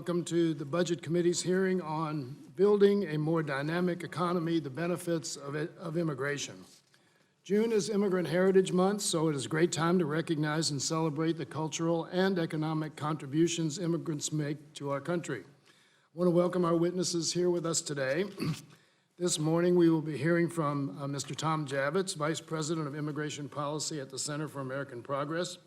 Welcome to the Budget Committee's hearing on building a more dynamic economy, the benefits of immigration. June is Immigrant Heritage Month, so it is a great time to recognize and celebrate the cultural and economic contributions immigrants make to our country. I want to welcome our witnesses here with us today. This morning we will be hearing from Mr. Tom Javits, Vice President of Immigration Policy at the Center for American Progress.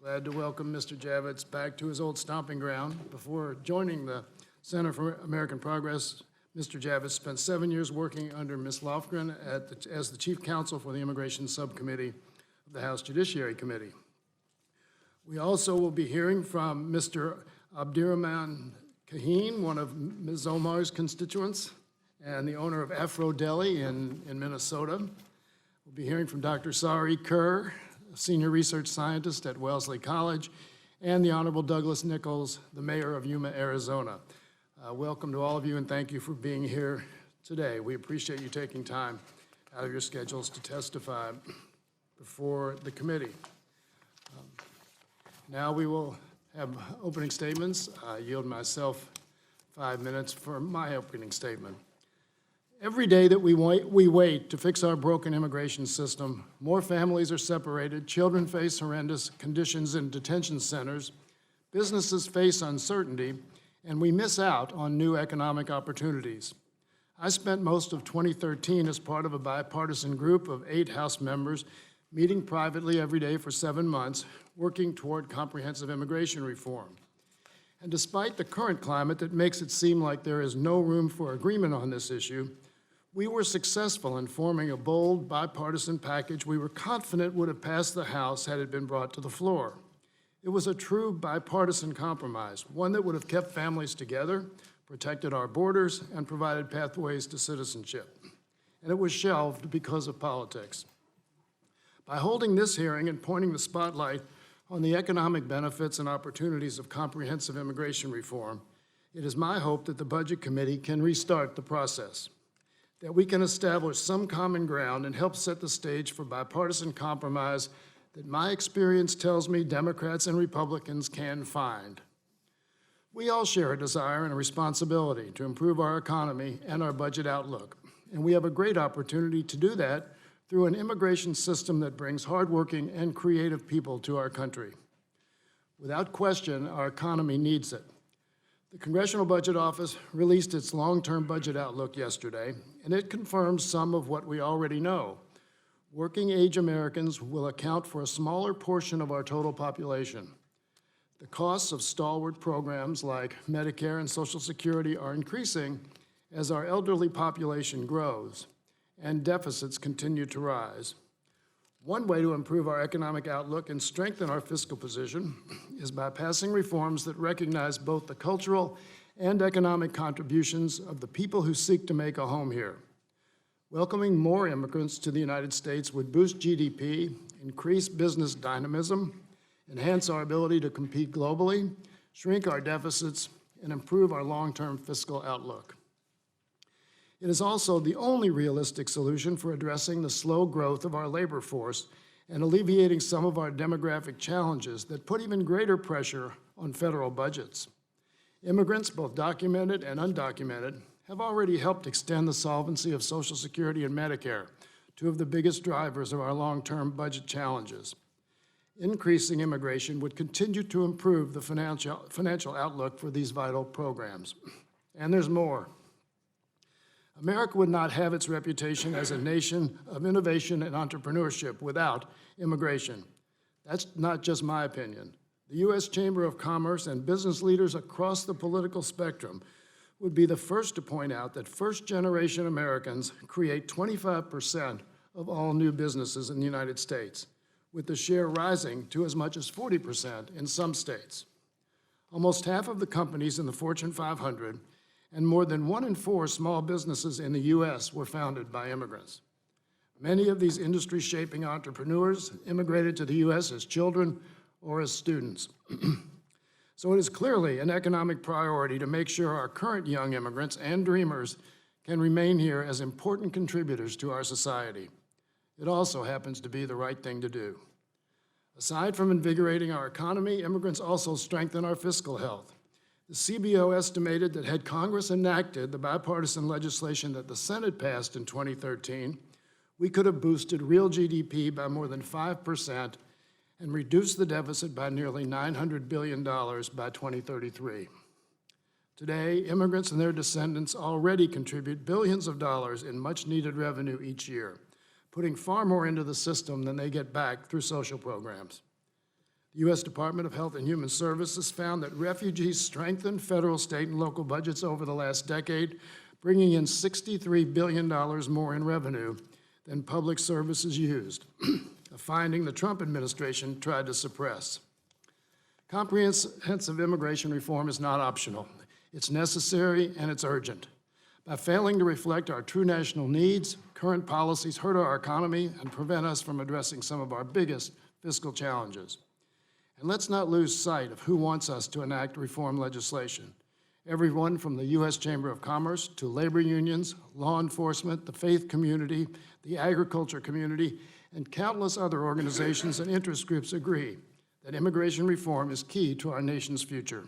Glad to welcome Mr. Javits back to his old stomping ground. Before joining the Center for American Progress, Mr. Javits spent 7 years working under Ms. Lofgren as the Chief Counsel for the Immigration Subcommittee of the House Judiciary Committee. We also will be hearing from Mr. Abdirahman Kaheen, one of Ms. Omar's constituents and the owner of Afro Deli in Minnesota. We'll be hearing from Dr. Sari Kerr, Senior Research Scientist at Wellesley College, and the Honorable Douglas Nichols, the Mayor of Yuma, Arizona. Welcome to all of you, and thank you for being here today. We appreciate you taking time out of your schedules to testify before the committee. Now we will have opening statements. I yield myself 5 minutes for my opening statement. Every day that we wait to fix our broken immigration system, more families are separated, children face horrendous conditions in detention centers, businesses face uncertainty, and we miss out on new economic opportunities. I spent most of 2013 as part of a bipartisan group of 8 House members, meeting privately every day for 7 months, working toward comprehensive immigration reform. And despite the current climate that makes it seem like there is no room for agreement on this issue, we were successful in forming a bold, bipartisan package we were confident would have passed the House had it been brought to the floor. It was a true bipartisan compromise, one that would have kept families together, protected our borders, and provided pathways to citizenship. And it was shelved because of politics. By holding this hearing and pointing the spotlight on the economic benefits and opportunities of comprehensive immigration reform, it is my hope that the Budget Committee can restart the process, that we can establish some common ground and help set the stage for bipartisan compromise that my experience tells me Democrats and Republicans can find. We all share a desire and a responsibility to improve our economy and our budget outlook, and we have a great opportunity to do that through an immigration system that brings hardworking and creative people to our country. Without question, our economy needs it. The Congressional Budget Office released its long-term budget outlook yesterday, and it confirms some of what we already know. Working-age Americans will account for a smaller portion of our total population. The costs of stalwart programs like Medicare and Social Security are increasing as our elderly population grows and deficits continue to rise. One way to improve our economic outlook and strengthen our fiscal position is by passing reforms that recognize both the cultural and economic contributions of the people who seek to make a home here. Welcoming more immigrants to the United States would boost GDP, increase business dynamism, enhance our ability to compete globally, shrink our deficits, and improve our long-term fiscal outlook. It is also the only realistic solution for addressing the slow growth of our labor force and alleviating some of our demographic challenges that put even greater pressure on federal budgets. Immigrants, both documented and undocumented, have already helped extend the solvency of Social Security and Medicare, 2 of the biggest drivers of our long-term budget challenges. Increasing immigration would continue to improve the financial outlook for these vital programs. And there's more. America would not have its reputation as a nation of innovation and entrepreneurship without immigration. That's not just my opinion. The U.S. Chamber of Commerce and business leaders across the political spectrum would be the first to point out that first-generation Americans create 25% of all new businesses in the United States, with the share rising to as much as 40% in some states. Almost half of the companies in the Fortune 500 and more than 1 in 4 small businesses in the U.S. were founded by immigrants. Many of these industry-shaping entrepreneurs immigrated to the U.S. as children or as students. So it is clearly an economic priority to make sure our current young immigrants and dreamers can remain here as important contributors to our society. It also happens to be the right thing to do. Aside from invigorating our economy, immigrants also strengthen our fiscal health. The CBO estimated that had Congress enacted the bipartisan legislation that the Senate passed in 2013, we could have boosted real GDP by more than 5% and reduced the deficit by nearly $900 billion by 2033. Today, immigrants and their descendants already contribute billions of dollars in much-needed revenue each year, putting far more into the system than they get back through social programs. The U.S. Department of Health and Human Services found that refugees strengthened federal, state, and local budgets over the last decade, bringing in $63 billion more in revenue than public services used, a finding the Trump administration tried to suppress. Comprehensive immigration reform is not optional. It's necessary and it's urgent. By failing to reflect our true national needs, current policies hurt our economy and prevent us from addressing some of our biggest fiscal challenges. And let's not lose sight of who wants us to enact reform legislation. Everyone from the U.S. Chamber of Commerce to labor unions, law enforcement, the faith community, the agriculture community, and countless other organizations and interest groups agree that immigration reform is key to our nation's future.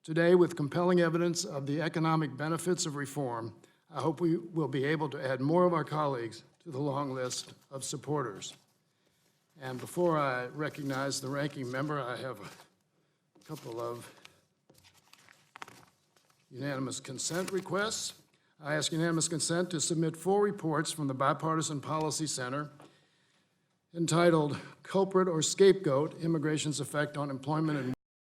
Today, with compelling evidence of the economic benefits of reform, I hope we will be able to add more of our colleagues to the long list of supporters. And before I recognize the ranking member, I have a couple of unanimous consent requests. I ask unanimous consent to submit 4 reports from the Bipartisan Policy Center entitled Culprit or Scapegoat, Immigration's Effect on Employment and